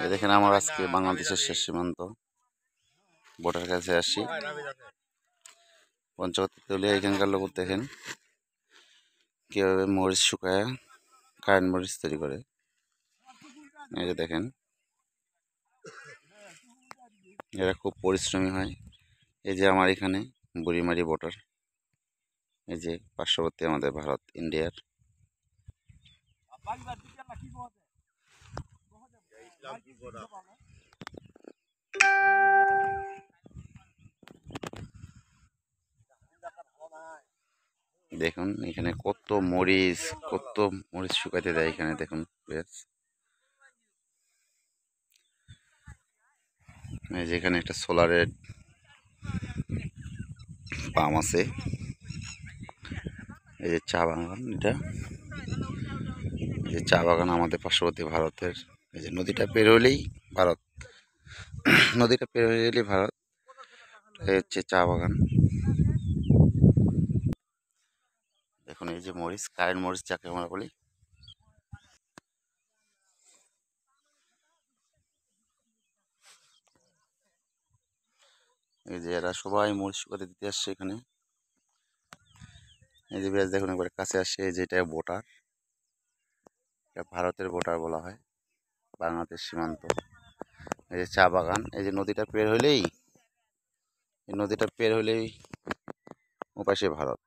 এই দেখেন আমার আজকে বাংলাদেশের শেষ সীমান্ত বর্ডার কাছে আসি পঞ্চগড় তেতুলিয়া। এখানকার লোক দেখেন কীভাবে মরিচ শুকায় কারেন্ট মরিচ তৈরি করে। এই যে দেখেন এরা খুব পরিশ্রমী হয়। এই যে আমার এখানে বুড়িমারি বর্ডার, এই যে পার্শ্ববর্তী আমাদের ভারত ইন্ডিয়ার। দেখুন এখানে কত মরিচ শুকাইতে দেয় এখানে দেখুন। এই যে এখানে একটা সোলারের পাম্প আছে। এই যে চা বাগান, এটা এই যে চা বাগান আমাদের পার্শ্ববর্তী ভারতের। এই যে নদীটা পের হলেই ভারত, নদীটা পের হয়ে গেলেই ভারত। এই হচ্ছে চা বাগান। দেখুন এই যে মরিচ, কারেন্ট মরিচ যাকে আমরা বলি। এই যে এরা সবাই মরিচ শুকাতে দিতে আসছে এখানে। এই যে বেশ দেখুন একবার কাছে আসছে। এই যে এটা বর্ডার, এটা ভারতের বর্ডার বলা হয়, বাংলাদেশ সীমান্ত। এই যে চা বাগান, এই যে নদীটা পের হলেই ওপাশে ভারত।